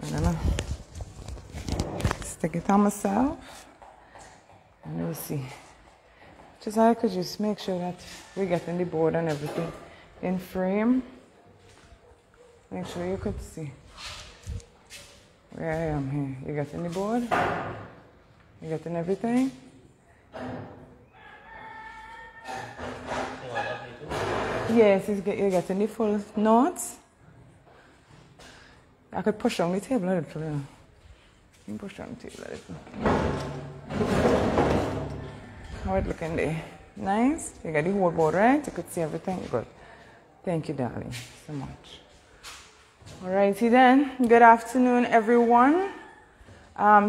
I'm gonna stick it on myself. And we'll see. Just I could just make sure that we're getting the board and everything in frame. Make sure you could see where I am here. You getting the board? You getting everything? Yes, you're getting the full notes. I could push on the table a little. You can push on the table a little. How it looking there? Nice? You got the whole board right? You could see everything? Good. Thank you, darling, so much. Alrighty then. Good afternoon, everyone.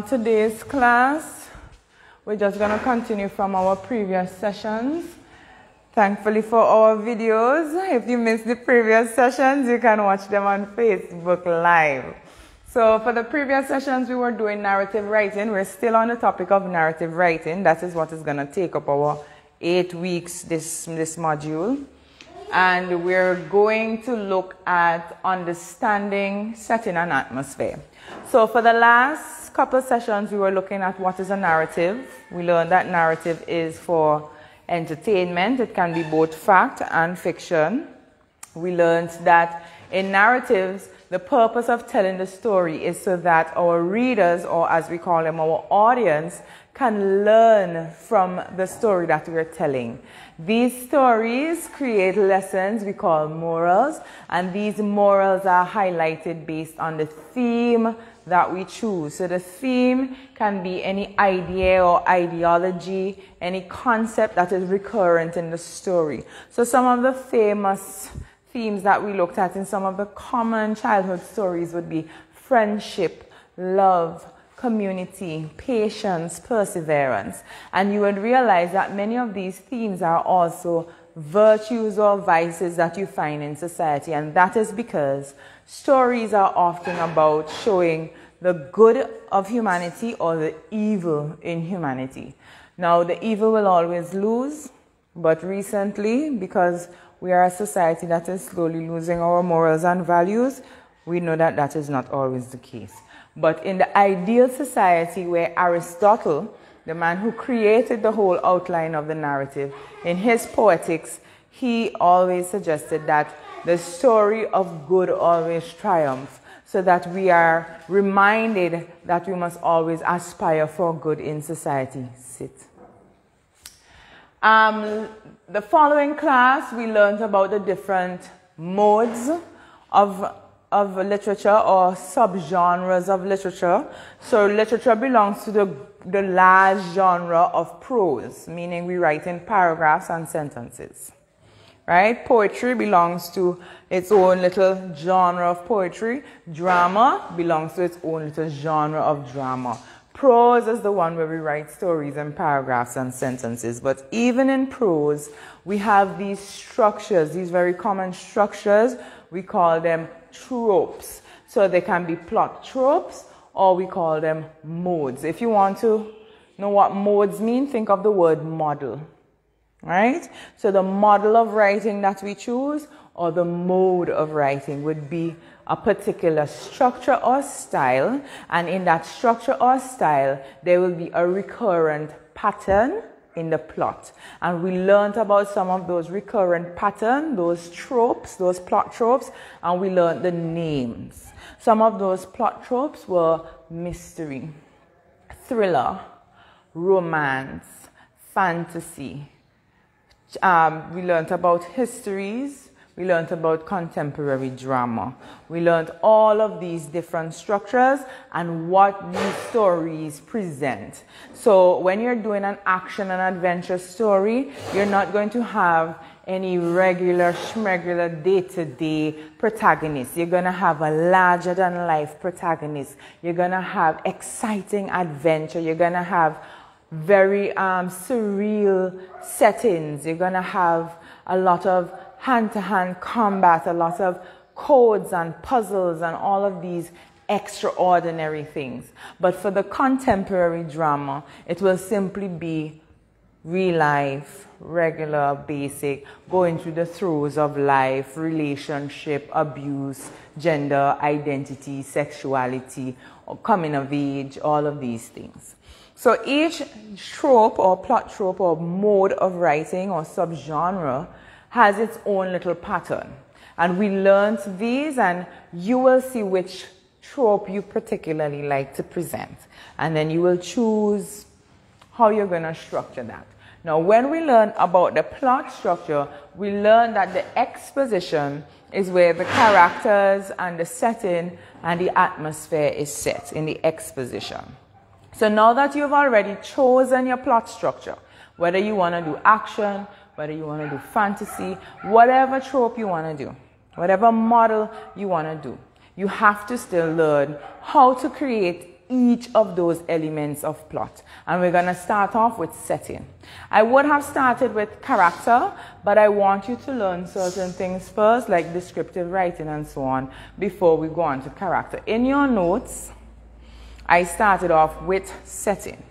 Today's class, we're just going to continue from our previous sessions. Thankfully for our videos, if you missed the previous sessions, you can watch them on Facebook Live. So for the previous sessions, we were doing narrative writing. We're still on the topic of narrative writing. That is what is going to take up our 8 weeks, this module. And we're going to look at understanding, setting an atmosphere. So for the last couple of sessions, we were looking at what is a narrative. We learned that narrative is for entertainment. It can be both fact and fiction. We learned that in narratives, the purpose of telling the story is so that our readers, or as we call them, our audience, can learn from the story that we're telling. These stories create lessons we call morals, and these morals are highlighted based on the theme that we choose. So the theme can be any idea or ideology, any concept that is recurrent in the story. So some of the famous themes that we looked at in some of the common childhood stories would be friendship, love, community, patience, perseverance. And you would realize that many of these themes are also virtues or vices that you find in society. And that is because stories are often about showing the good of humanity or the evil in humanity. Now, the evil will always lose, but recently, because we are a society that is slowly losing our morals and values, we know that that is not always the case. But in the ideal society where Aristotle, the man who created the whole outline of the narrative, in his Poetics, he always suggested that the story of good always triumphs, so that we are reminded that we must always aspire for good in society. Sit. The following class, we learned about the different modes of literature or subgenres of literature. So literature belongs to the large genre of prose, meaning we write in paragraphs and sentences. Right? Poetry belongs to its own little genre of poetry. Drama belongs to its own little genre of drama. Prose is the one where we write stories in paragraphs and sentences. But even in prose, we have these structures, these very common structures. We call them tropes. So they can be plot tropes, or we call them modes. If you want to know what modes mean, think of the word model. Right? So the model of writing that we choose, or the mode of writing, would be a particular structure or style, and in that structure or style there will be a recurrent pattern in the plot. And we learned about some of those recurrent patterns, those tropes, those plot tropes, and we learned the names. Some of those plot tropes were mystery, thriller, romance, fantasy. We learned about histories. We learned about contemporary drama. We learned all of these different structures and what these stories present. So when you're doing an action and adventure story, you're not going to have any regular schmegular day-to-day protagonist. You're going to have a larger-than-life protagonist. You're going to have exciting adventure. You're going to have very surreal settings. You're going to have a lot of hand-to-hand combat, a lot of codes and puzzles and all of these extraordinary things. But for the contemporary drama, it will simply be real life, regular, basic, going through the throes of life, relationship, abuse, gender, identity, sexuality, or coming of age, all of these things. So each trope or plot trope or mode of writing or subgenre has its own little pattern. And we learned these, and you will see which trope you particularly like to present. And then you will choose how you're going to structure that. Now, when we learn about the plot structure, we learn that the exposition is where the characters and the setting and the atmosphere is set in the exposition. So now that you've already chosen your plot structure, whether you want to do action, whether you want to do fantasy, whatever trope you want to do, whatever model you want to do, you have to still learn how to create each of those elements of plot. And we're going to start off with setting. I would have started with character, but I want you to learn certain things first, like descriptive writing and so on, before we go on to character. In your notes, I started off with setting.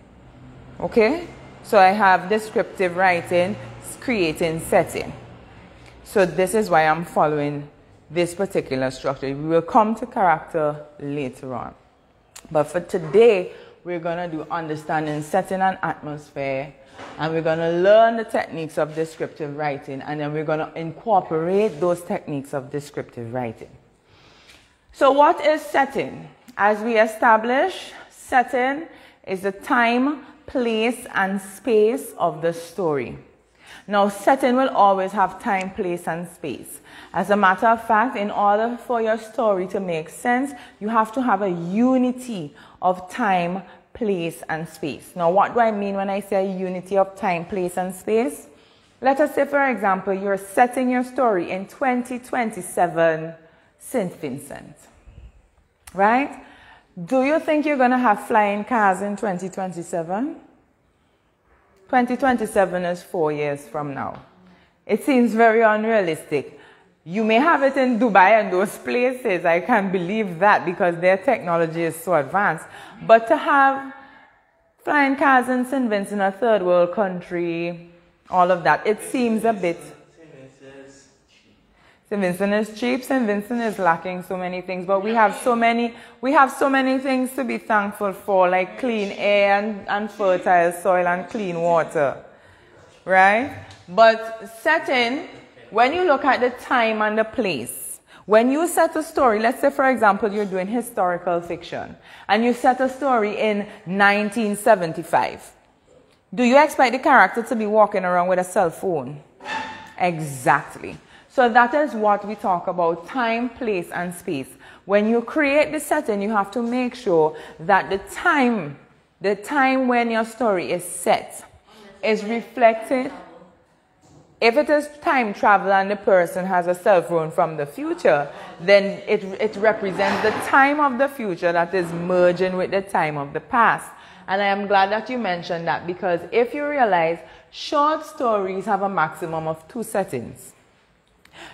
Okay? So I have descriptive writing, creating setting. So this is why I'm following this particular structure. We will come to character later on. But for today, we're going to do understanding setting and atmosphere, and we're going to learn the techniques of descriptive writing, and then we're going to incorporate those techniques of descriptive writing. So what is setting? As we establish, setting is the time, place, and space of the story. Now, setting will always have time, place, and space. As a matter of fact, in order for your story to make sense, you have to have a unity of time, place, and space. Now, what do I mean when I say a unity of time, place, and space? Let us say, for example, you're setting your story in 2027 St. Vincent, right? Do you think you're going to have flying cars in 2027? 2027 is 4 years from now. It seems very unrealistic. You may have it in Dubai and those places. I can believe that because their technology is so advanced. But to have flying cars in St. Vincent, a third world country, all of that, it seems a bit... St. Vincent is cheap. St. Vincent is lacking so many things, but we have so many things to be thankful for, like clean air and fertile soil and clean water, right? But setting, when you look at the time and the place, when you set a story, let's say for example you're doing historical fiction, and you set a story in 1975, do you expect the character to be walking around with a cell phone? Exactly. So that is what we talk about, time, place, and space. When you create the setting, you have to make sure that the time when your story is set is reflected. If it is time travel and the person has a cell phone from the future, then it represents the time of the future that is merging with the time of the past. And I am glad that you mentioned that, because if you realize, short stories have a maximum of 2 settings.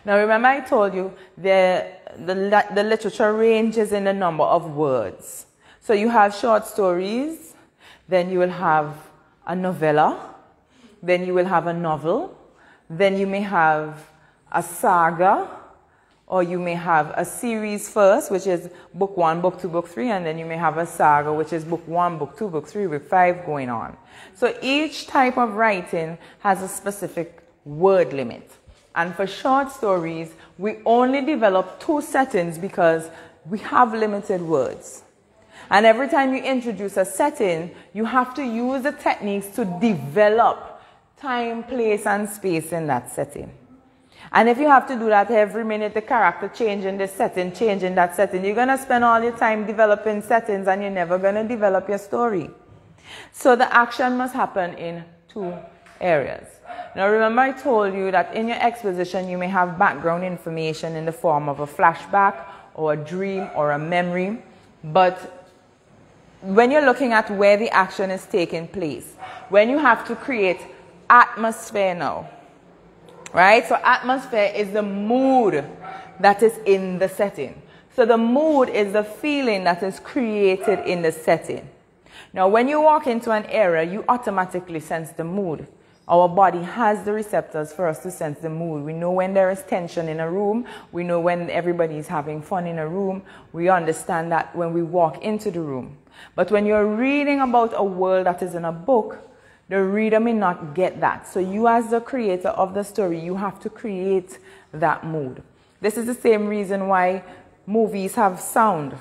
Now remember I told you the literature ranges in the number of words. So you have short stories, then you will have a novella, then you will have a novel, then you may have a saga, or you may have a series first, which is book 1, book 2, book 3, and then you may have a saga, which is book 1, book 2, book 3, with 5 going on. So each type of writing has a specific word limit. And for short stories, we only develop 2 settings because we have limited words. And every time you introduce a setting, you have to use the techniques to develop time, place, and space in that setting. And if you have to do that every minute, the character changing this setting, changing that setting, you're going to spend all your time developing settings and you're never going to develop your story. So the action must happen in 2 areas. Now remember I told you that in your exposition you may have background information in the form of a flashback or a dream or a memory, but when you're looking at where the action is taking place, when you have to create atmosphere now, right? So atmosphere is the mood that is in the setting. So the mood is the feeling that is created in the setting. Now when you walk into an area, you automatically sense the mood. Our body has the receptors for us to sense the mood. We know when there is tension in a room. We know when everybody is having fun in a room. We understand that when we walk into the room. But when you're reading about a world that is in a book, the reader may not get that. So you, as the creator of the story, you have to create that mood. This is the same reason why movies have sound.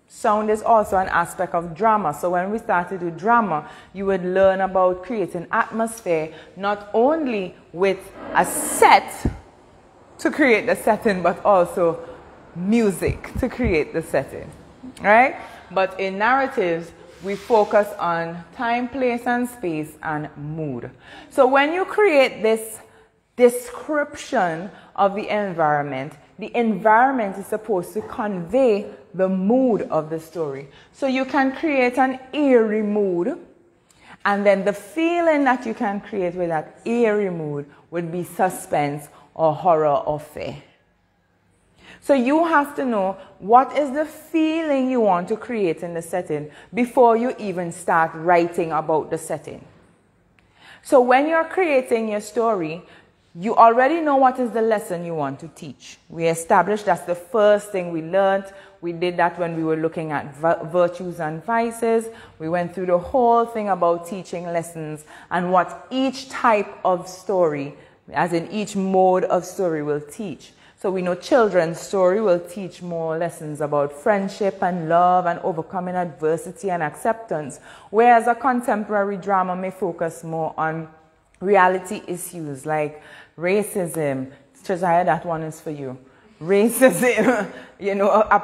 Sound is also an aspect of drama. So when we start to do drama, you would learn about creating atmosphere, not only with a set to create the setting, but also music to create the setting, right? But in narratives, we focus on time, place, and space, and mood. So when you create this description of the environment is supposed to convey the mood of the story. So you can create an eerie mood, and then the feeling that you can create with that eerie mood would be suspense or horror or fear. So you have to know what is the feeling you want to create in the setting before you even start writing about the setting. So when you're creating your story, you already know what is the lesson you want to teach. We established that's the first thing we learned. We did that when we were looking at virtues and vices. We went through the whole thing about teaching lessons and what each type of story, as in each mode of story, will teach. So we know children's story will teach more lessons about friendship and love and overcoming adversity and acceptance, whereas a contemporary drama may focus more on reality issues like racism. Josiah, that one is for you. Racism,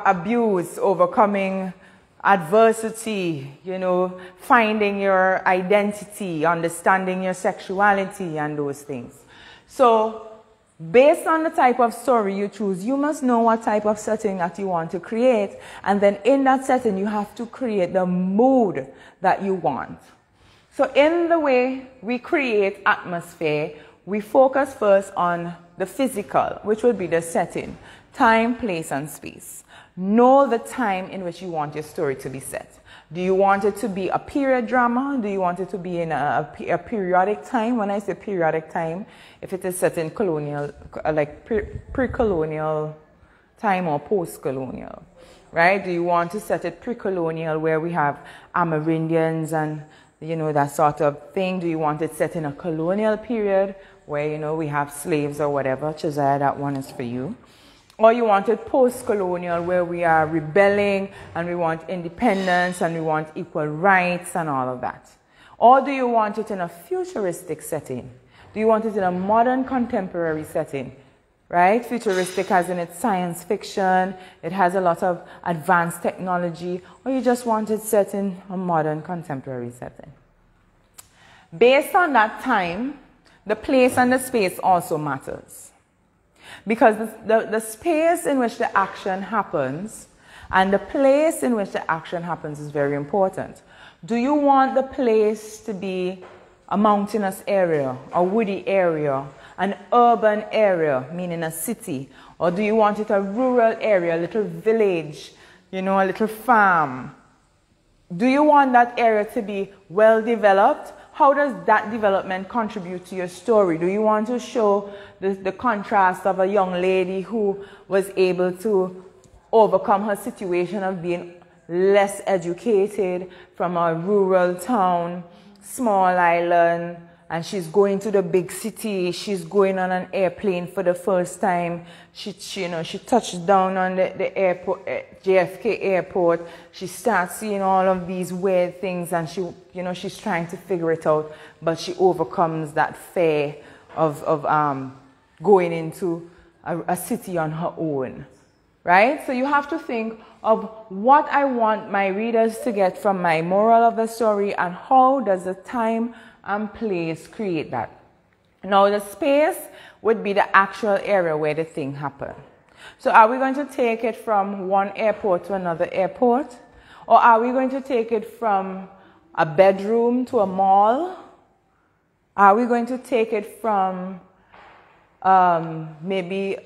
abuse, overcoming adversity, finding your identity, understanding your sexuality, and those things. So based on the type of story you choose, you must know what type of setting that you want to create. And then in that setting, you have to create the mood that you want. So in the way we create atmosphere, we focus first on the physical, which would be the setting, time, place, and space. Know the time in which you want your story to be set. Do you want it to be a period drama? Do you want it to be in a periodic time? When I say periodic time, if it is set in colonial, like pre-colonial time or post-colonial, right? Do you want to set it pre-colonial where we have Amerindians and that sort of thing? Do you want it set in a colonial period where, we have slaves or whatever? Josiah, that one is for you. Or you want it post-colonial where we are rebelling and we want independence and we want equal rights and all of that? Or do you want it in a futuristic setting? Do you want it in a modern contemporary setting? Right? Futuristic as in it's science fiction, it has a lot of advanced technology, or you just want it set in a modern contemporary setting. Based on that time, the place and the space also matters. Because the space in which the action happens and the place in which the action happens is very important. Do you want the place to be a mountainous area, a woody area, an urban area, meaning a city? Or do you want it a rural area, a little village, a little farm? Do you want that area to be well developed? How does that development contribute to your story? Do you want to show the contrast of a young lady who was able to overcome her situation of being less educated from a rural town, small island, and she's going to the big city? She's going on an airplane for the first time. She touched down on the airport, JFK airport. She starts seeing all of these weird things, and she's trying to figure it out, but she overcomes that fear of going into a city on her own, right? So you have to think of what I want my readers to get from my moral of the story, and how does the time and place create that. Now the space would be the actual area where the thing happened. So are we going to take it from one airport to another airport? Or are we going to take it from a bedroom to a mall? Are we going to take it from maybe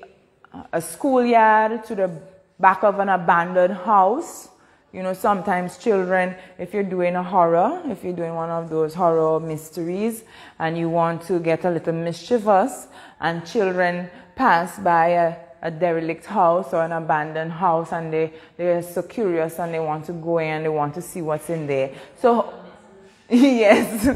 a schoolyard to the back of an abandoned house? You know, sometimes children, if you're doing a horror, if you're doing one of those horror mysteries and you want to get a little mischievous, and children pass by a derelict house or an abandoned house and they're so curious and they want to go in and they want to see what's in there. So, yes,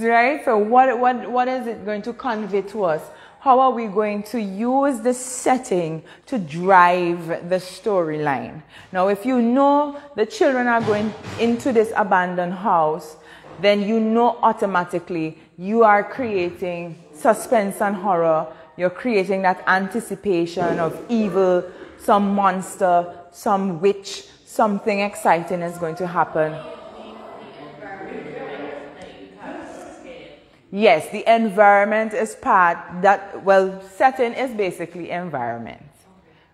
right? So what is it going to convey to us? How are we going to use the setting to drive the storyline? Now, if you know the children are going into this abandoned house, then you know automatically you are creating suspense and horror. You're creating that anticipation of evil, some monster, some witch, something exciting is going to happen. Yes, the environment is part that, well, setting is basically environment,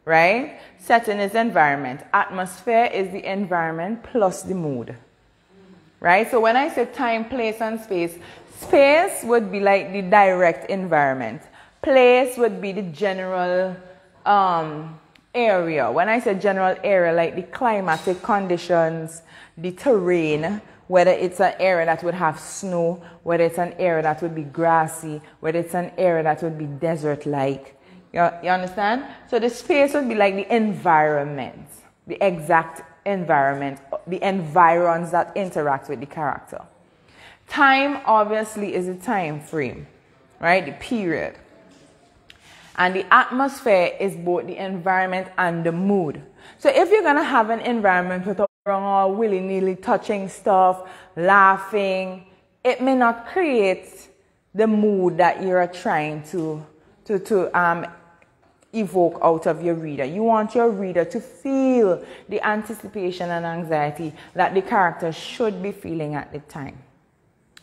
right? Setting is environment. Atmosphere is the environment plus the mood, right? So when I say time, place, and space, space would be like the direct environment. Place would be the general area. When I say general area, like the climatic conditions, the terrain, whether it's an area that would have snow, whether it's an area that would be grassy, whether it's an area that would be desert-like. You understand? So the space would be like the environment, the exact environment, the environs that interact with the character. Time, obviously, is a time frame, right? The period. And the atmosphere is both the environment and the mood. So if you're going to have an environment with all willy-nilly touching stuff, laughing, it may not create the mood that you're trying to evoke out of your reader. You want your reader to feel the anticipation and anxiety that the character should be feeling at the time.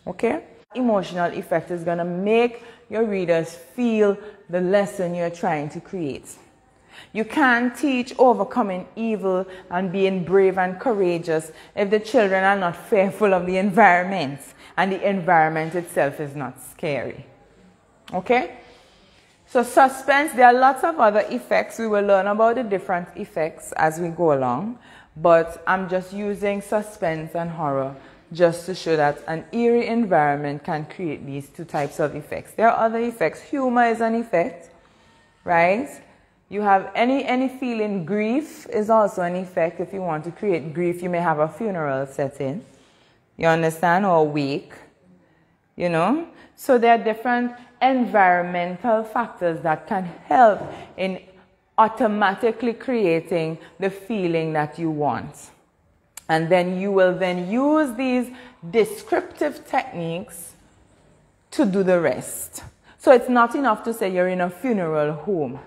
Okay? Emotional effect is going to make your readers feel the lesson you're trying to create. You can't teach overcoming evil and being brave and courageous if the children are not fearful of the environment and the environment itself is not scary. Okay? So suspense, there are lots of other effects. We will learn about the different effects as we go along, but I'm just using suspense and horror just to show that an eerie environment can create these two types of effects. There are other effects. Humor is an effect, right? You have any feeling. Grief is also an effect. If you want to create grief, you may have a funeral setting. You understand? Or a wake, you know? So there are different environmental factors that can help in automatically creating the feeling that you want. And then you will then use these descriptive techniques to do the rest. So it's not enough to say you're in a funeral home.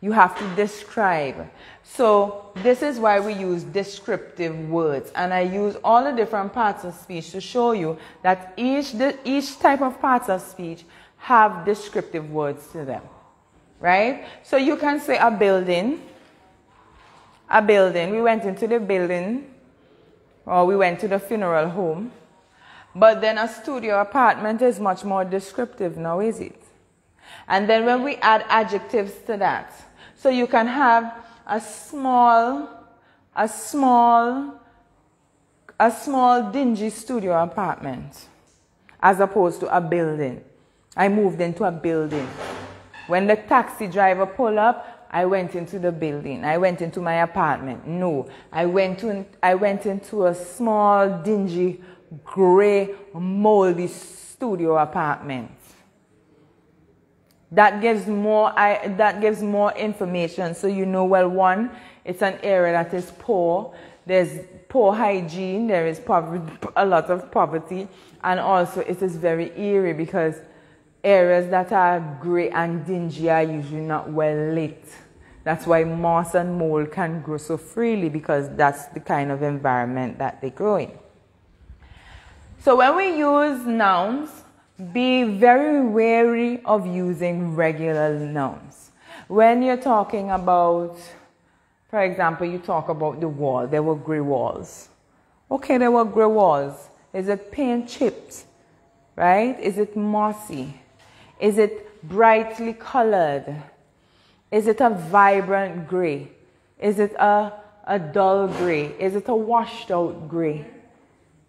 You have to describe. So this is why we use descriptive words. And I use all the different parts of speech to show you that each type of parts of speech have descriptive words to them. Right? So you can say a building. A building. We went into the building. Or we went to the funeral home. But then a studio apartment is much more descriptive now, is it? And then when we add adjectives to that, so you can have a small dingy studio apartment as opposed to a building. I moved into a building. When the taxi driver pulled up, I went into the building. I went into my apartment. No, I went into a small, dingy, gray, moldy studio apartment. That gives more information. So you know, well, one, it's an area that is poor. There's poor hygiene. There is a lot of poverty, and also it is very eerie because areas that are gray and dingy are usually not well lit. That's why moss and mold can grow so freely, because that's the kind of environment that they grow in. So when we use nouns, be very wary of using regular nouns. When you're talking about, for example, you talk about the wall, there were gray walls. Okay, there were gray walls. Is it paint chipped? Right? Is it mossy? Is it brightly colored? Is it a vibrant gray? Is it a a dull gray? Is it a washed out gray?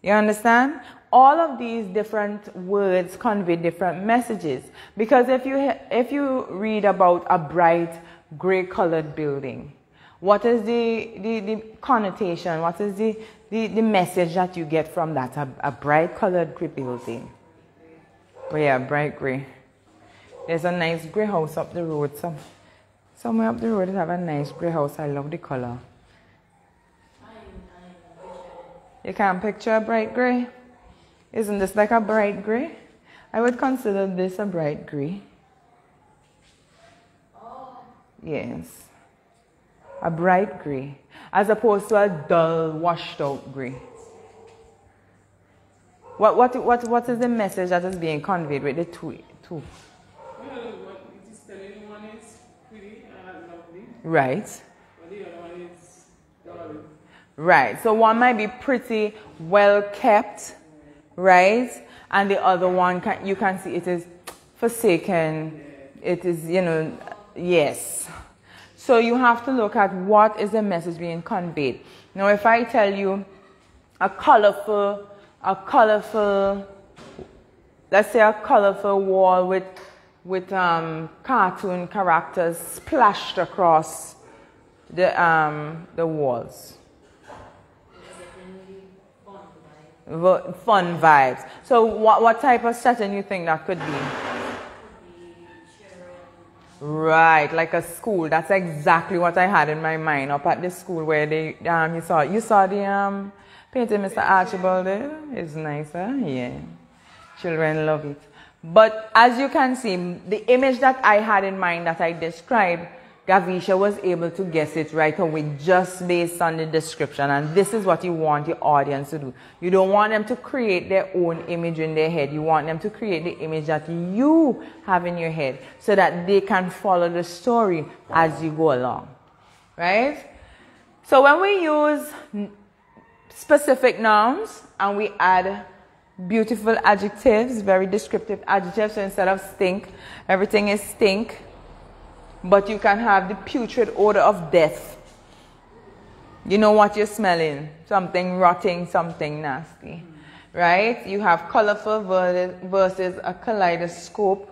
You understand? All of these different words convey different messages. Because if you read about a bright gray colored building, what is the connotation? What is the message that you get from that? A bright colored gray building. Oh yeah, bright gray. There's a nice gray house up the road. Somewhere up the road they have a nice gray house. I love the color. You can't picture a bright gray? Isn't this like a bright gray? I would consider this a bright gray. Yes. A bright gray. As opposed to a dull, washed out gray. What is the message that is being conveyed with the two? What it is telling one is pretty and lovely. Right. But the other one is dull. Right. So one might be pretty, well kept, right? And the other one, you can see it is forsaken. It is, yes. So you have to look at what is the message being conveyed. Now, if I tell you a colorful, let's say a colorful wall with cartoon characters splashed across the walls. Fun vibes. So what type of setting you think that could be? Right, like a school. That's exactly what I had in my mind up at the school where they you saw the painting Mr. Archibald there. It's nice, huh? Yeah. Children love it. But as you can see, the image that I had in mind that I described, Gavisha was able to guess it right away just based on the description. And this is what you want your audience to do. You don't want them to create their own image in their head. You want them to create the image that you have in your head so that they can follow the story as you go along. Right? So when we use specific nouns and we add beautiful adjectives, very descriptive adjectives, so instead of stink, everything is stink. But you can have the putrid odor of death. You know what you're smelling. Something rotting, something nasty. Right? You have colorful versus a kaleidoscope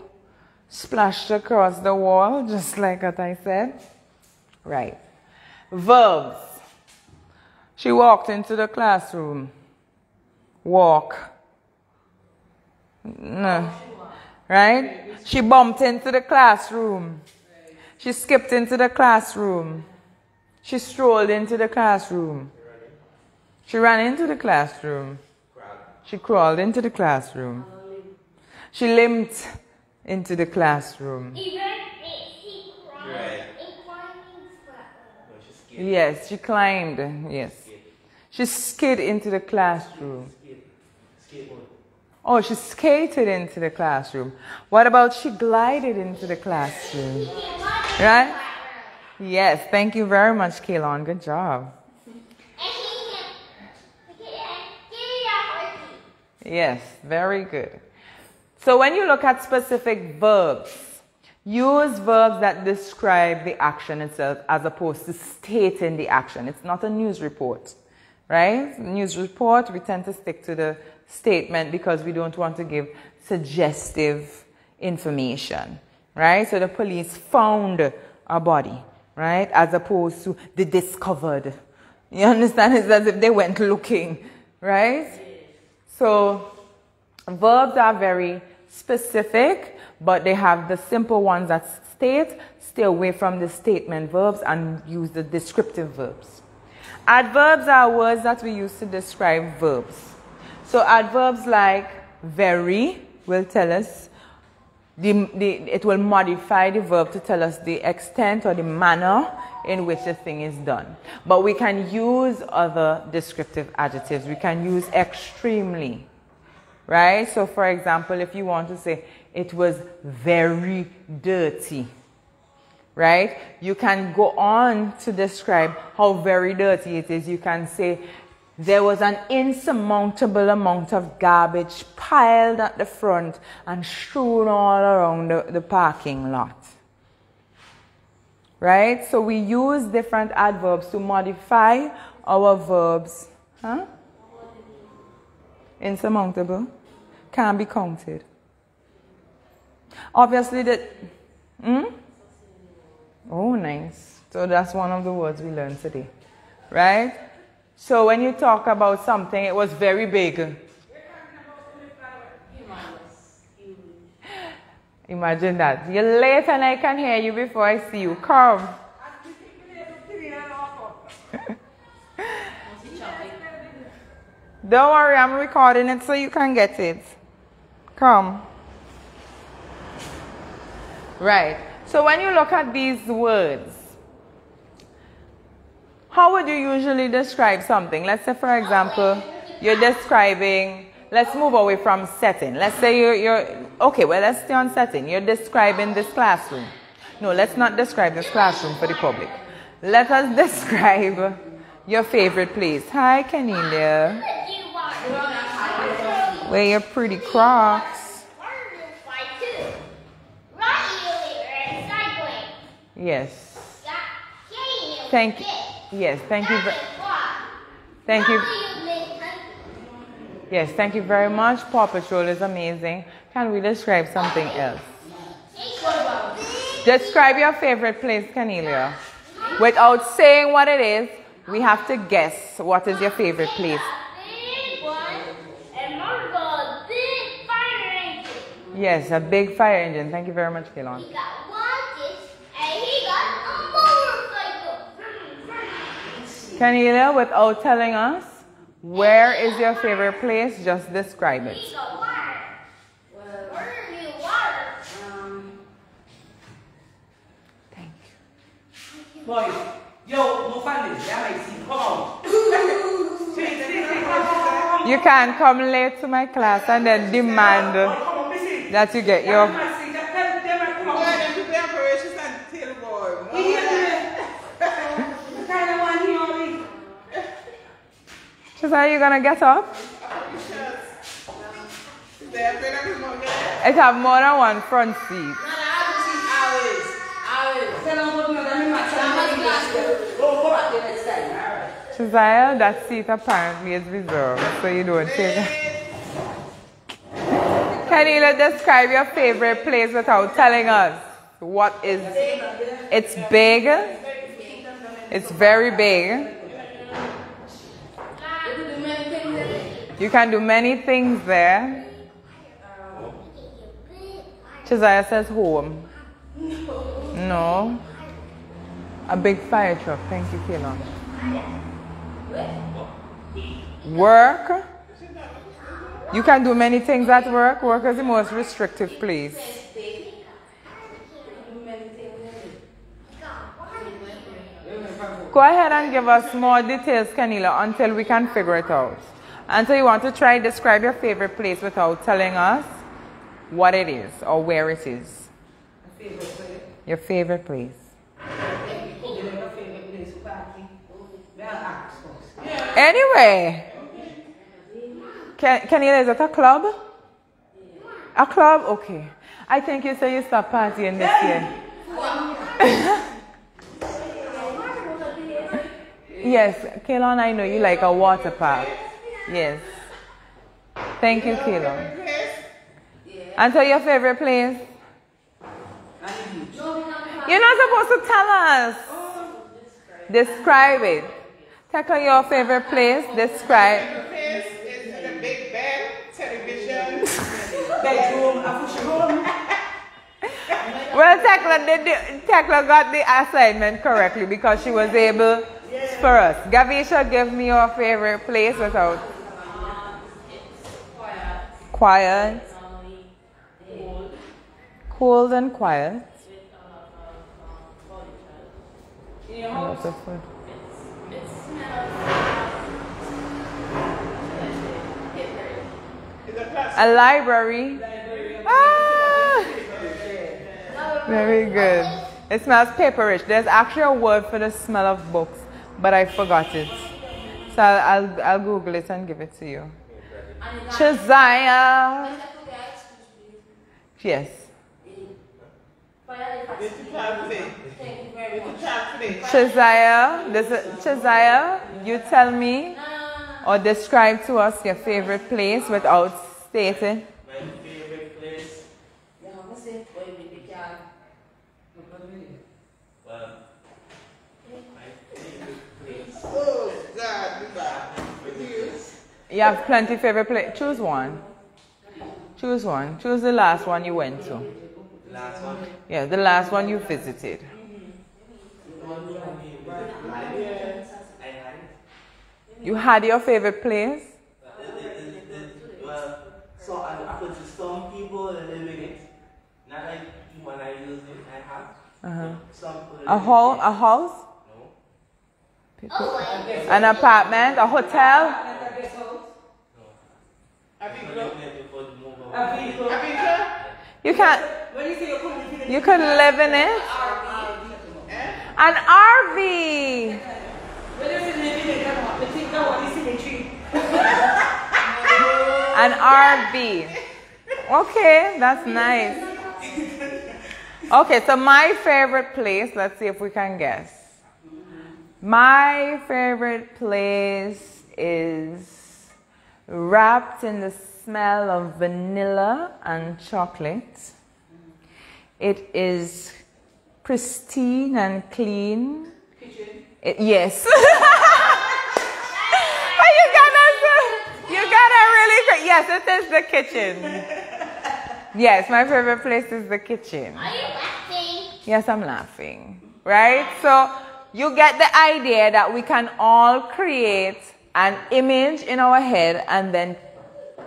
splashed across the wall, just like what I said. Right. Verbs. She walked into the classroom. Walk. No. Right? She bumped into the classroom. She skipped into the classroom. She strolled into the classroom. She ran into the classroom. She crawled into the classroom. She limped into the classroom. Yes, she climbed. Yes. She skid into the classroom. Oh, she skated into the classroom. What about she glided into the classroom? Right? Yes, thank you very much, Kaylon. Good job. Yes, very good. So when you look at specific verbs, use verbs that describe the action itself as opposed to stating the action. It's not a news report, right? News report, we tend to stick to the statement because we don't want to give suggestive information, right? So the police found a body, right? As opposed to they discovered. You understand? It's as if they went looking, right? So verbs are very specific, but they have the simple ones that state. Stay away from the statement verbs and use the descriptive verbs. Adverbs are words that we use to describe verbs. So adverbs like very will tell us, it will modify the verb to tell us the extent or the manner in which the thing is done. But we can use other descriptive adjectives. We can use extremely, right? So for example, if you want to say it was very dirty, right? You can go on to describe how very dirty it is. You can say there was an insurmountable amount of garbage piled at the front and strewn all around the parking lot. right? So we use different adverbs to modify our verbs. Huh? Insurmountable. Can't be counted. Obviously that... Oh, nice. So that's one of the words we learned today. Right? So when you talk about something, it was very big. Imagine that. You're late and I can hear you before I see you. Come. Don't worry, I'm recording it so you can get it. Come. Right. So when you look at these words, how would you usually describe something? Let's say, for example, you're describing, let's move away from setting. Let's say you're okay, well, let's stay on setting. You're describing this classroom. No, let's not describe this classroom for the public. Let us describe your favorite place. Hi, Cornelia. Wear your pretty Crocs. Yes. Thank you. Yes, thank you. Thank you. Yes, thank you very much. Paw Patrol is amazing. Can we describe something else? Describe your favorite place, Cornelia. Without saying what it is, we have to guess what is your favorite place. Yes, a big fire engine. Thank you very much, Kaylon. Cornelia, without telling us, where is your favorite place? Just describe it. Thank you. Boys, yo, no family. Come on. You can't come late to my class and then demand that you get your... So are you gonna get up? It have more than one front seat. Shazia, that seat apparently is reserved, so you don't take it. Can you describe your favorite place without telling us what is? It's big. It's very big. You can do many things there. Shazia says home. No. A big fire truck. Thank you, Kaylon. Work. You can do many things at work. Work is the most restrictive place. Go ahead and give us more details, Canila, until we can figure it out. Until you want to try to describe your favorite place without telling us what it is or where it is. Your favorite place. Anyway. Canila, is it a club? A club? Okay. I think you say you stop partying this year. Yes, Kaylon, I know you like a water park. Yes. Thank you, Kaylon. And so your favorite place? You're not supposed to tell us. Describe it. Take on your favorite place. Describe. My favorite place is the big bed, television, bedroom, a push room. Well, Tekla got the assignment correctly because she was able for us. Gavisha, give me your favorite place without... Quiet. Cold and quiet. Lots of food. A library. Ah, very good. It smells paperish. There's actually a word for the smell of books, but I forgot it. So I'll Google it and give it to you. Shazia. Yes. Chazaya, you tell me or describe to us your favorite place without stating. My favorite place. Well, my favorite place. Oh, God, You have plenty favorite place. Choose one. Choose one. Choose the last one you went to. Last one? Yeah, the last one you visited. You had your favorite place? Well, so I could see some people live in it. Not like when I use it, I have. Some people A house? No. An apartment? A hotel? You can't. You could live in it? An RV. An RV. Okay, that's nice. Okay, so my favorite place, let's see if we can guess. My favorite place is wrapped in the smell of vanilla and chocolate. It is pristine and clean. Kitchen. Yes. But you gotta really, yes, it is the kitchen. Yes, my favorite place is the kitchen. Are you laughing? Yes, I'm laughing. Right? So you get the idea that we can all create an image in our head and then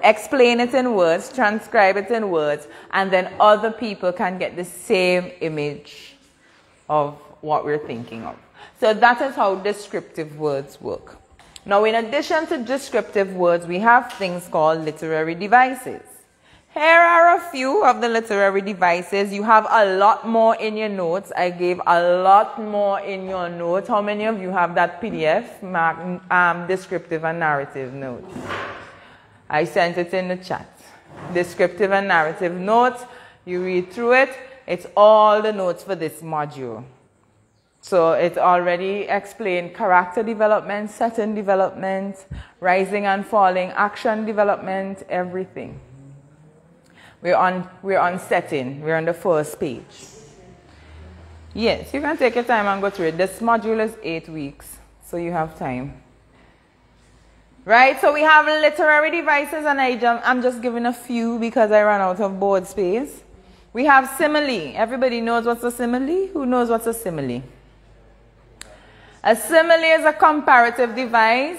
explain it in words, transcribe it in words, and then other people can get the same image of what we're thinking of. So that is how descriptive words work. Now, in addition to descriptive words, we have things called literary devices. Here are a few of the literary devices. You have a lot more in your notes. I gave a lot more in your notes. How many of you have that PDF, descriptive and narrative notes? I sent it in the chat. Descriptive and narrative notes. You read through it. It's all the notes for this module. So it's already explained character development, setting development, rising and falling, action development, everything. We're on setting. We're on the first page. Yes, you can take your time and go through it. This module is 8 weeks, so you have time. Right, so we have literary devices, and I'm just giving a few because I ran out of board space. We have simile. Everybody knows what's a simile? Who knows what's a simile? A simile is a comparative device.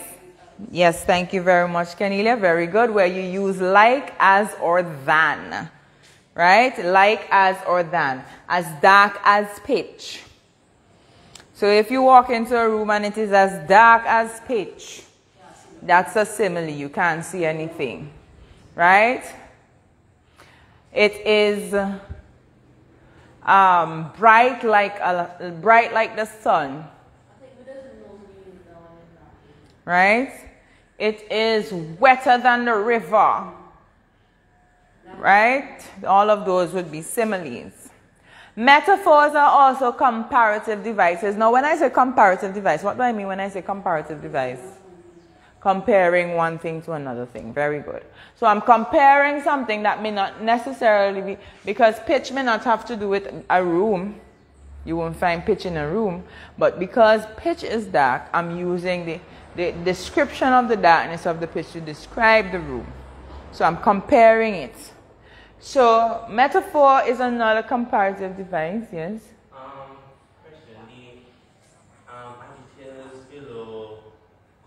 Yes, thank you very much, Kenelia. Very good. Where you use like, as, or than. Right? Like, as, or than. As dark as pitch. So if you walk into a room and it is as dark as pitch, that's a simile. You can't see anything. Right? It is bright like the sun. Right? It is wetter than the river. Right? All of those would be similes. Metaphors are also comparative devices. Now, when I say comparative device, what do I mean when I say comparative device? Comparing one thing to another thing. Very good. So I'm comparing something that may not necessarily be, because pitch may not have to do with a room. You won't find pitch in a room. But because pitch is dark, I'm using the description of the darkness of the pitch to describe the room. So I'm comparing it. So metaphor is another comparative device, yes? Question, the adjectives below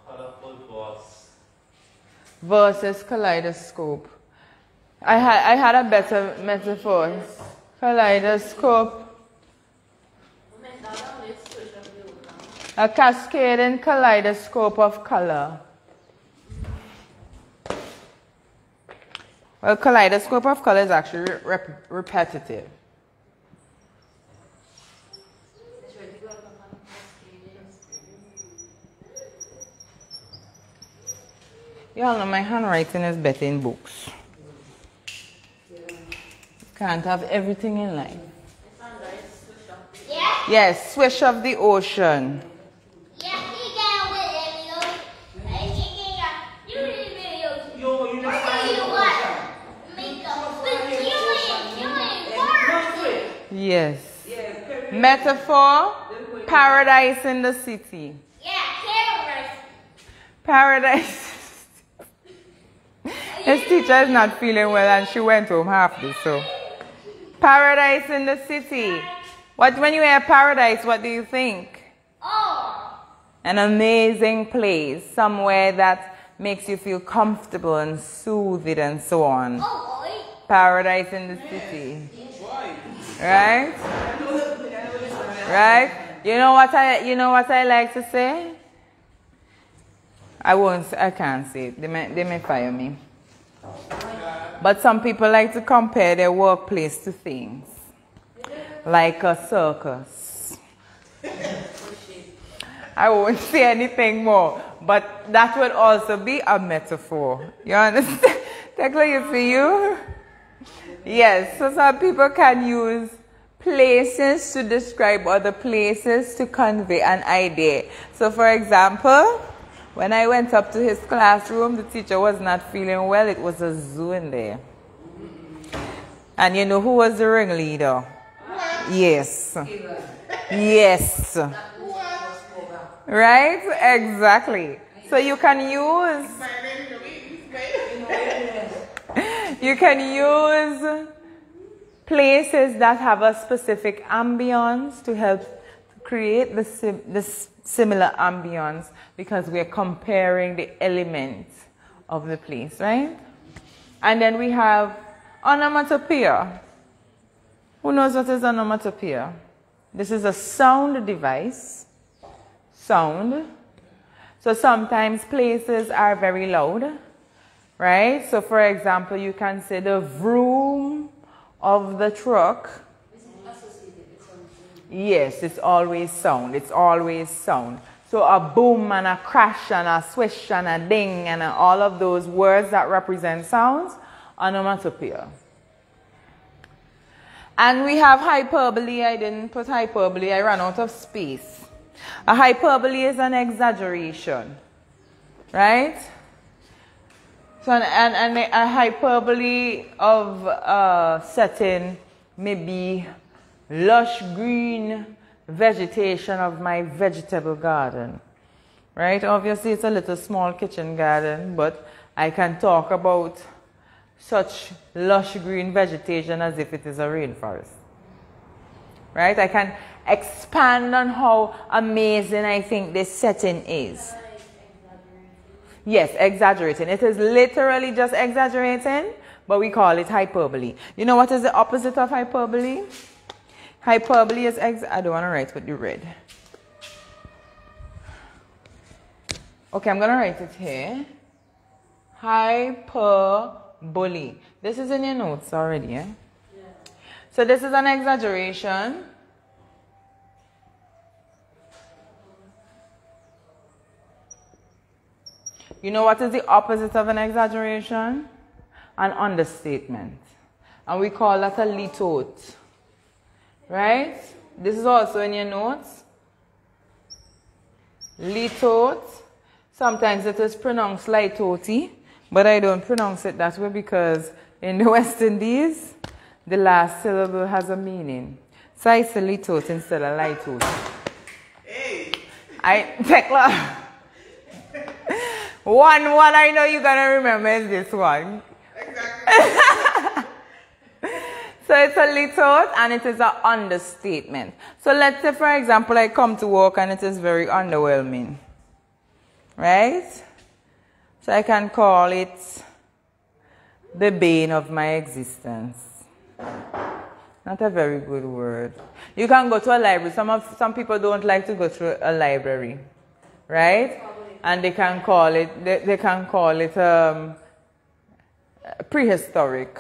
colorful versus kaleidoscope. I had a better metaphor. Kaleidoscope. A cascading kaleidoscope of color. Well, kaleidoscope of color is actually repetitive. Y'all know my handwriting is better in books. Can't have everything in life. Yes, swish of the ocean. Yes. Metaphor, paradise in the city. Paradise. His teacher is not feeling well and she went home half day, so. Paradise in the city. When you hear paradise, what do you think? Oh. An amazing place, somewhere that makes you feel comfortable and soothed and so on. Oh, paradise in the city. Right? Right? You know what I like to say? I can't say it. They may fire me. But some people like to compare their workplace to things. Like a circus. I won't say anything more. But that would also be a metaphor. You understand? Tekla, you see you? Yes, so some people can use places to describe other places to convey an idea. So for example, when I went up to his classroom, the teacher was not feeling well. It was a zoo in there. And you know who was the ringleader? Yes. Yes. Right? Exactly. So you can use places that have a specific ambience to help create the similar ambience, because we're comparing the elements of the place, right? And then we have onomatopoeia. Who knows what is onomatopoeia? This is a sound device. Sound. So sometimes places are very loud, right? So for example, you can say the vroom of the truck. Yes, it's always sound. It's always sound. So a boom and a crash and a swish and a ding and all of those words that represent sounds, onomatopoeia. And we have hyperbole. I didn't put hyperbole. I ran out of space. A hyperbole is an exaggeration, right? So and a hyperbole of a setting may be lush green vegetation of my vegetable garden, right? Obviously, it's a little small kitchen garden, but I can talk about such lush green vegetation as if it is a rainforest, right? I can expand on how amazing I think this setting is. Yes, exaggerating. It is literally just exaggerating, but we call it hyperbole. You know what is the opposite of hyperbole? Hyperbole is I don't want to write what you read. Okay, I'm going to write it here. Hyperbole. This is in your notes already, eh? Yeah. So this is an exaggeration. You know what is the opposite of an exaggeration? An understatement. And we call that a litote. Right? This is also in your notes. Litote. Sometimes it is pronounced litote, but I don't pronounce it that way because in the West Indies, the last syllable has a meaning. So I say litote instead of litote. Hey! Tekla. One I know you're going to remember is this one. Exactly. So it's a litote and it is an understatement. So let's say, for example, I come to work and it is very underwhelming. Right? So I can call it the bane of my existence. Not a very good word. You can go to a library. Some people don't like to go to a library. Right? And they can call it prehistoric.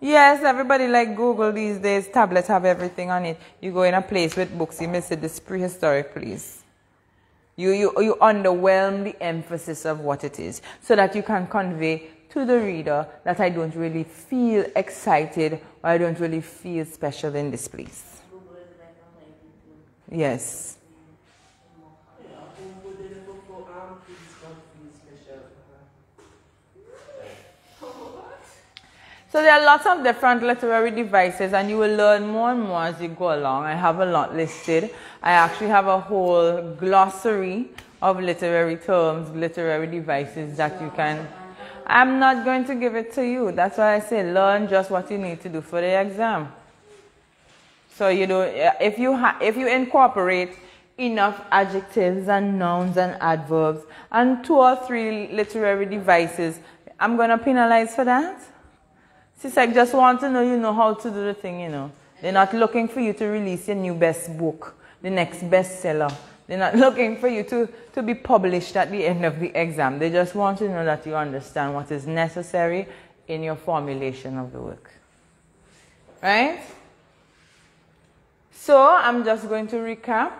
Yes, everybody like Google these days. Tablets have everything on it. You go in a place with books, you may say this prehistoric place. You underwhelm the emphasis of what it is so that you can convey to the reader that I don't really feel excited or I don't really feel special in this place. Yes. So there are lots of different literary devices, and you will learn more and more as you go along. I have a lot listed. I actually have a whole glossary of literary terms, literary devices that you can... I'm not going to give it to you. That's why I say learn just what you need to do for the exam. So you know, if you incorporate enough adjectives and nouns and adverbs and 2 or 3 literary devices, I'm going to penalize for that. CSEC just want to know you know how to do the thing, you know. They're not looking for you to release your new best book, the next bestseller. They're not looking for you to be published at the end of the exam. They just want to know that you understand what is necessary in your formulation of the work. Right? So I'm just going to recap.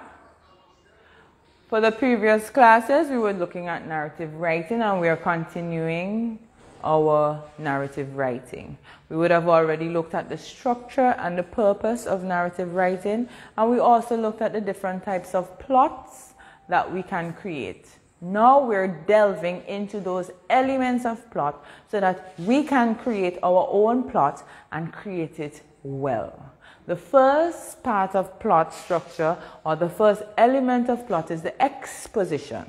For the previous classes, we were looking at narrative writing, and we are continuing our narrative writing. We would have already looked at the structure and the purpose of narrative writing, and we also looked at the different types of plots that we can create. Now we're delving into those elements of plot so that we can create our own plot and create it well. The first part of plot structure, or the first element of plot, is the exposition,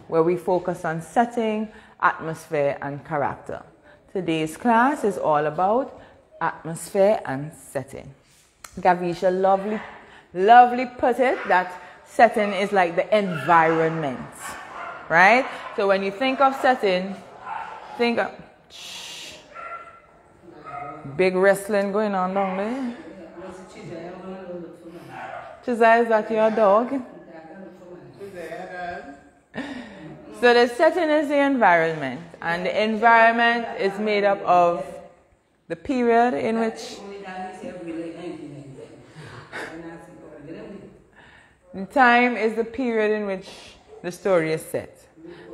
where we focus on setting, atmosphere, and character. Today's class is all about atmosphere and setting. Gavisha lovely put it that setting is like the environment, right? So when you think of setting, think of big wrestling going on down there. Chizai, is that your dog? So the setting is the environment, and the environment is made up of the period in which the time is the period in which the story is set.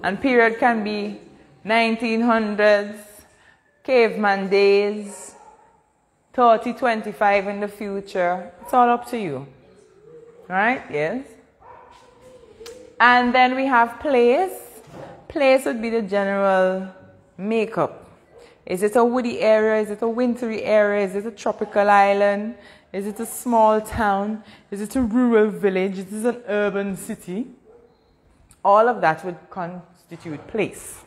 And period can be 1900s, caveman days, 30, 25 in the future. It's all up to you. Right? Yes. And then we have place. Place would be the general makeup. Is it a woody area? Is it a wintry area? Is it a tropical island? Is it a small town? Is it a rural village? Is it an urban city? All of that would constitute place.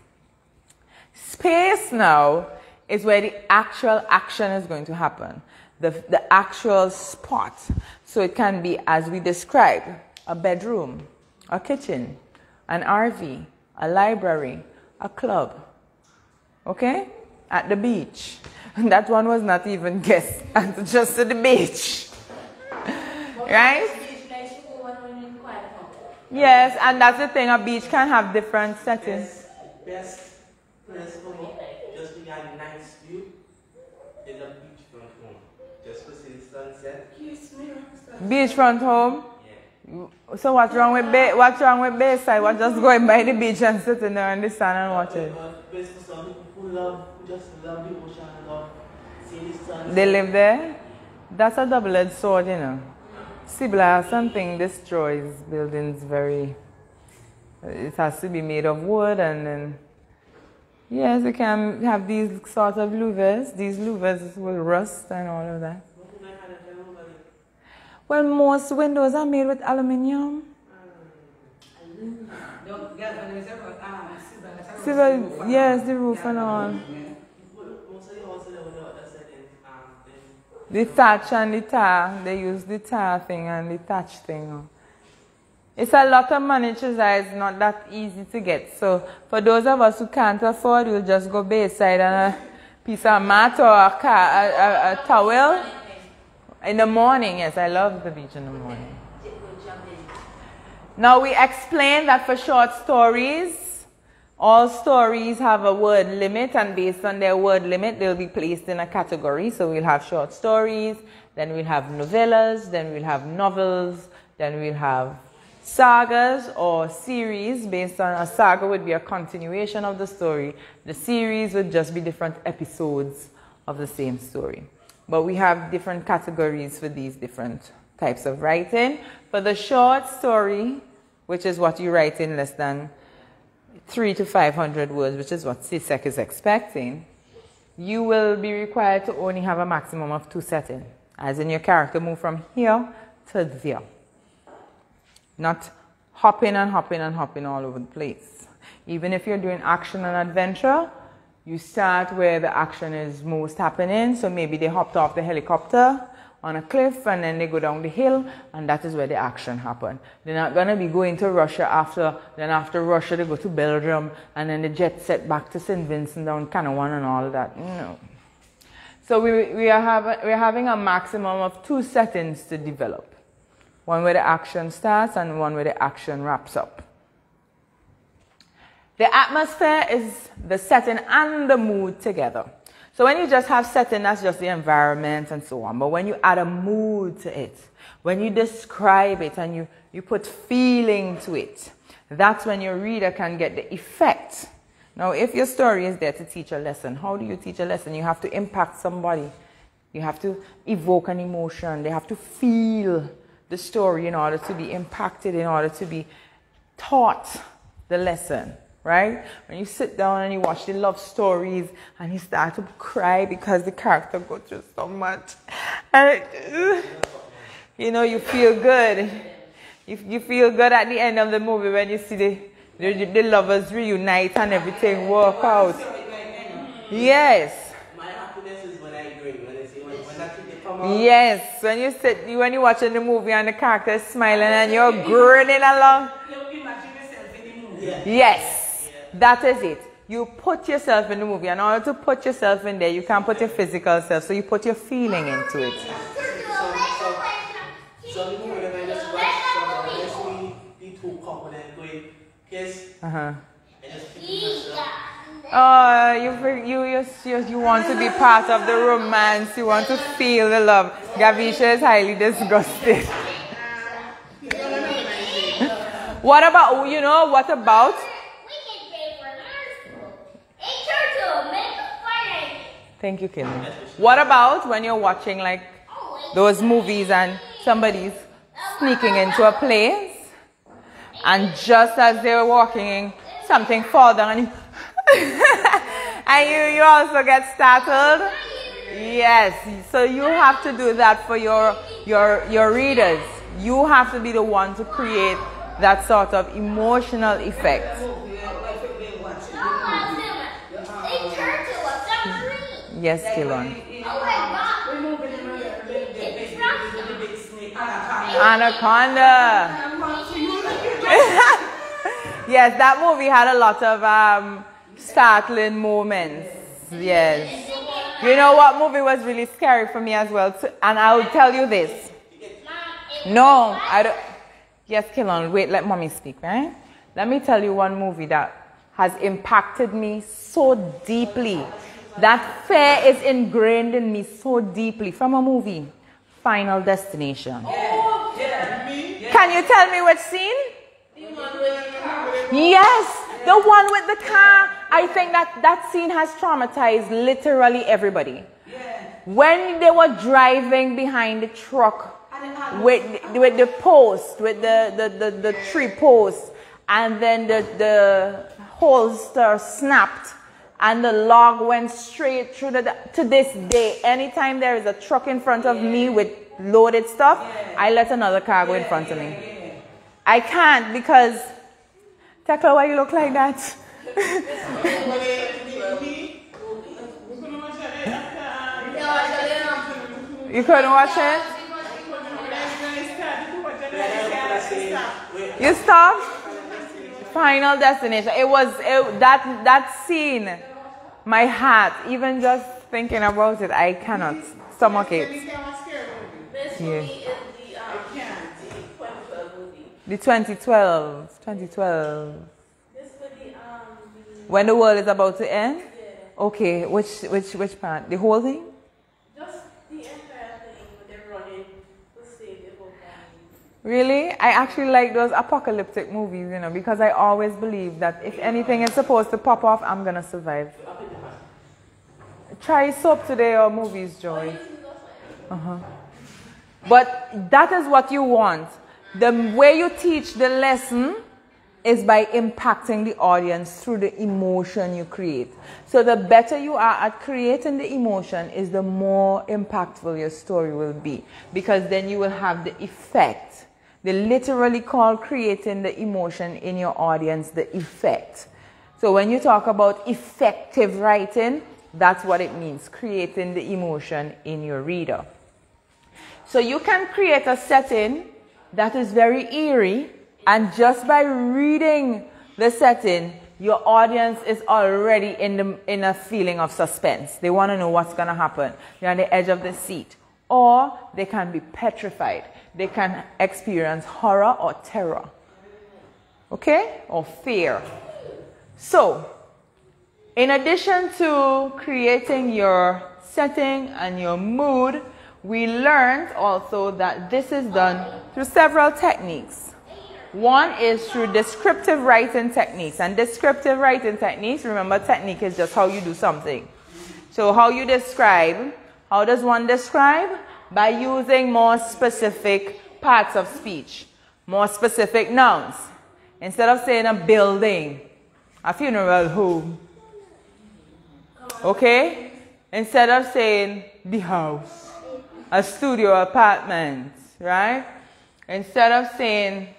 Space now is where the actual action is going to happen. The actual spot. So it can be, as we described, a bedroom, a kitchen, an RV, a library, a club. Okay? At the beach. And that one was not even guessed. Just at the beach. Right? Yes, and that's the thing. A beach can have different settings. Best place for me, just to get a nice view, is a beachfront home. Just to see the sunset. Beachfront home? Yeah. So what's wrong with Bayside? What, just going by the beach and sitting there in the sun and watching? Best for some people who just love the ocean and love seeing the sunset. They live there? That's a double-edged sword, you know. Sibla, something destroys buildings very... It has to be made of wood, and then... Yes, you can have these sort of louvers. These louvers will rust and all of that. Well, most windows are made with aluminium. Yes, the roof and all. The thatch and the tar, they use the tar thing and the thatch thing. It's a lot of money, Chizai. It's not that easy to get. So for those of us who can't afford, we'll just go Bayside and a piece of mat or a towel. In the morning, yes, I love the beach in the morning. Now we explained that for short stories, all stories have a word limit, and based on their word limit, they'll be placed in a category. So we'll have short stories, then we'll have novellas, then we'll have novels, then we'll have sagas or series. Based on a saga would be a continuation of the story. The series would just be different episodes of the same story. But we have different categories for these different types of writing. For the short story, which is what you write in less than 300 to 500 words, which is what CSEC is expecting, you will be required to only have a maximum of 2 settings, as in your character move from here to there. Not hopping and hopping and hopping all over the place. Even if you're doing action and adventure, you start where the action is most happening. So maybe they hopped off the helicopter on a cliff and then they go down the hill, and that is where the action happened. They're not going to be going to Russia then after Russia they go to Belgium, and then the jet set back to St. Vincent down Canawan and all that. No. So we're having a maximum of 2 settings to develop. One where the action starts and one where the action wraps up. The atmosphere is the setting and the mood together. So when you just have setting, that's just the environment and so on. But when you add a mood to it, when you describe it and you put feeling to it, that's when your reader can get the effect. Now, if your story is there to teach a lesson, how do you teach a lesson? You have to impact somebody. You have to evoke an emotion. They have to feel the story in order to be impacted, in order to be taught the lesson. Right? When you sit down and you watch the love stories and you start to cry because the character goes through so much, and you know, you feel good. You feel good at the end of the movie when you see the lovers reunite and everything work out. Yes. My happiness is when I agree. When that thing come out. Yes. When you're watching the movie and the character is smiling and you're grinning along. You imagine yourself in the movie. Yes. That is it. You put yourself in the movie. In order to put yourself in there, you can't put your physical self, so you put your feeling into it. So the movie when I just watch someone, the 2 couple then going kiss. And just Oh, you want to be part of the romance. You want to feel the love. Gavisha is highly disgusted. What about? Thank you, Kim. What about when you're watching like those movies and somebody's sneaking into a place, and just as they're walking in, something falls down and and you also get startled? Yes. So you have to do that for your readers. You have to be the one to create that sort of emotional effect. Yes, Kilon. Anaconda. Yes, that movie had a lot of startling moments. Yes. You know what movie was really scary for me as well? And I'll tell you this. No, I don't. Yes, Kilon, wait, let mommy speak, right? Let me tell you one movie that has impacted me so deeply. That fear is ingrained in me so deeply from a movie, Final Destination. Oh, yeah. Can you tell me which scene? Yes, the one with the car. I think that scene has traumatized literally everybody. When they were driving behind the truck with the post, with the tree post, and then the holster snapped. And the log went straight through to this day. Anytime there is a truck in front of me with loaded stuff, I let another car go in front of me. I can't because, Tekla, why you look like that? You couldn't watch it? You stopped? Final Destination. That scene. My heart, even just thinking about it, I cannot stomach it. This movie is the 2012. This was when the world is about to end? Yeah. Okay, which part? The whole thing? Just the entire thing, but they're running to save the whole family. Really? I actually like those apocalyptic movies, because I always believe that if anything is supposed to pop off, I'm going to survive. Try soap today or movies, Joy. But that is what you want. The way you teach the lesson is by impacting the audience through the emotion you create. So the better you are at creating the emotion is the more impactful your story will be, because then you will have the effect. They literally call creating the emotion in your audience the effect. So when you talk about effective writing, that's what it means, creating the emotion in your reader. So you can create a setting that is very eerie, and just by reading the setting, your audience is already in a feeling of suspense. They want to know what's going to happen. They're on the edge of the seat. Or they can be petrified. They can experience horror or terror. Okay? Or fear. So, in addition to creating your setting and your mood, we learned also that this is done through several techniques. One is through descriptive writing techniques. And descriptive writing techniques, remember, technique is just how you do something. So how you describe, how does one describe? By using more specific parts of speech, more specific nouns. Instead of saying a building, a funeral home. Okay? Instead of saying the house, a studio apartment, right? Instead of saying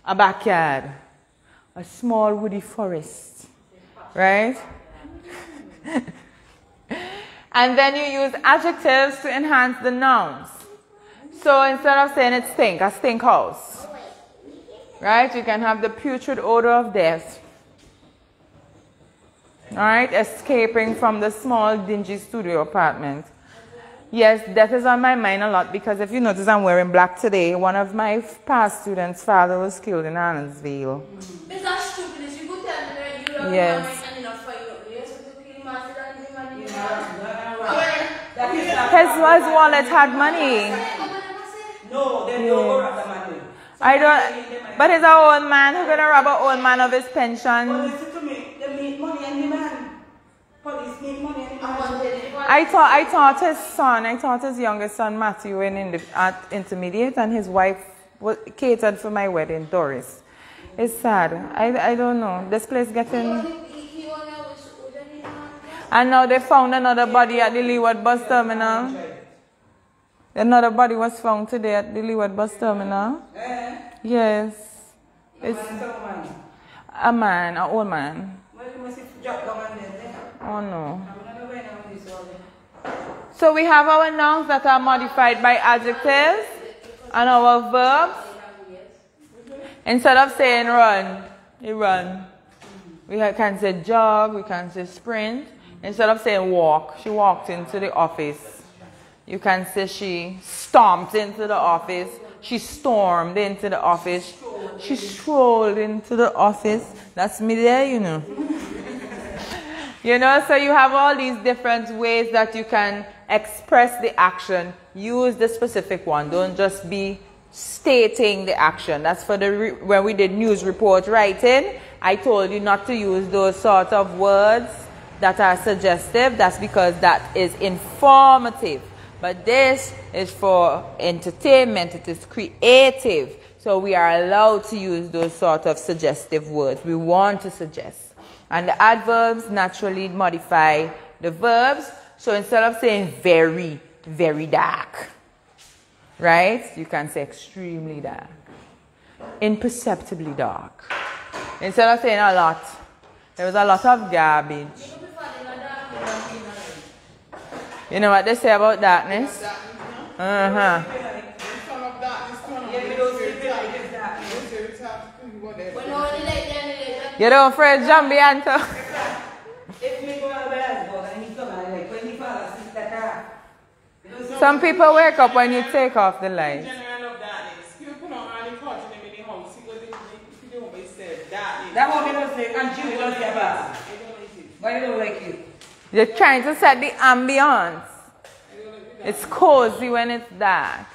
a backyard, a small woody forest, right? And then you use adjectives to enhance the nouns. So instead of saying it stink, a stink house, right? You can have the putrid odor of death, all right? Escaping from the small dingy studio apartment. Yes, death is on my mind a lot, because if you notice I'm wearing black today. One of my past students' father was killed in Annesville. It's not stupid. You could tell me that you don't yes. and enough for you. You're supposed to kill master and the money. His wallet had money. No, they don't go rob the money. I don't, but he's an old man. Who's going to rob an old man of his pension? Well, listen to me. They make money and the man. Police make money and the man. I taught his son, I taught his youngest son, Matthew, at intermediate, and his wife catered for my wedding, Doris. It's sad. I don't know. This place getting... And now they found another body at the Leeward bus terminal. Another body was found today at the Leeward bus terminal. Yes. It's a man, an old man. Oh no. So we have our nouns that are modified by adjectives and our verbs. Instead of saying run, he run. We can say jog, we can say sprint. Instead of saying walk, she walked into the office. You can say she stomped into the office. She stormed into the office. She strolled into the office. That's me there, you know. You know, so you have all these different ways that you can express the action. Use the specific one. Don't just be stating the action. That's for when we did news report writing. I told you not to use those sort of words that are suggestive. That's because that is informative. But this is for entertainment. It is creative. So we are allowed to use those sort of suggestive words. We want to suggest. And the adverbs naturally modify the verbs. So instead of saying very, very dark, right? You can say extremely dark. Imperceptibly dark. Instead of saying a lot, there was a lot of garbage. You know what they say about darkness? Uh-huh. You don't afraid Jambi Anto? Some people wake up when you take off the lights. That one people say, and you don't care about. Why don't like you? You're trying to set the ambience. It's cozy when it's dark.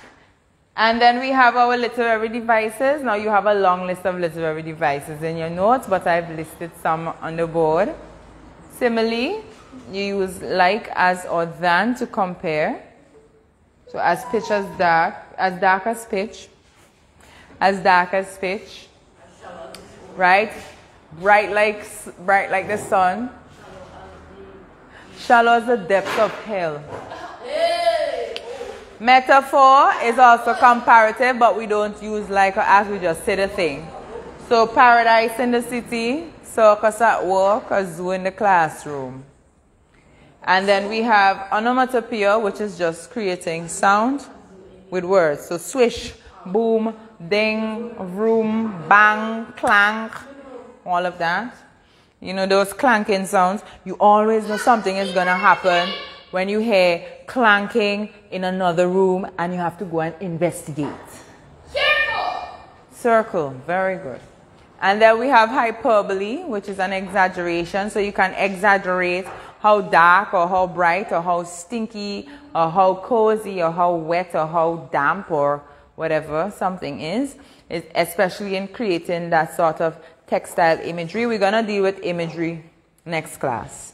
And then we have our literary devices. Now you have a long list of literary devices in your notes, but I've listed some on the board. Simile, you use like, as, or than to compare. So as pictures dark, as dark as pitch. As dark as pitch. Right? Bright like the sun. Shallow as the depths of hell. Metaphor is also comparative, but we don't use like or as, we just say the thing. So paradise in the city, circus at work, a zoo in the classroom. And then we have onomatopoeia, which is just creating sound with words. So swish, boom, ding, vroom, bang, clank, all of that. You know those clanking sounds? You always know something is going to happen when you hear clanking in another room and you have to go and investigate. Circle! Circle, very good. And then we have hyperbole, which is an exaggeration. So you can exaggerate how dark or how bright or how stinky or how cozy or how wet or how damp or whatever something is, especially in creating that sort of textile imagery. We're going to deal with imagery next class.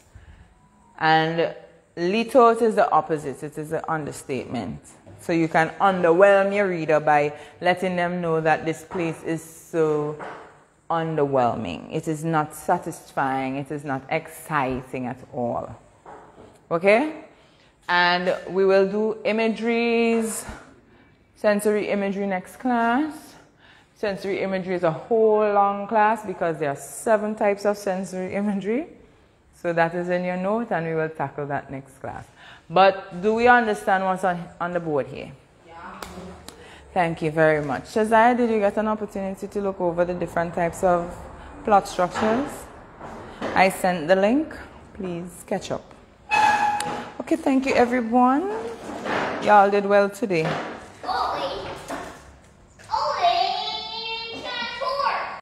And lithos is the opposite. It is an understatement. So you can underwhelm your reader by letting them know that this place is so underwhelming. It is not satisfying. It is not exciting at all. Okay? And we will do imageries, sensory imagery next class. Sensory imagery is a whole long class because there are 7 types of sensory imagery. So that is in your note and we will tackle that next class. But do we understand what's on the board here? Yeah. Thank you very much. Shazia, did you get an opportunity to look over the different types of plot structures? I sent the link. Please catch up. Okay, thank you everyone. Y'all did well today.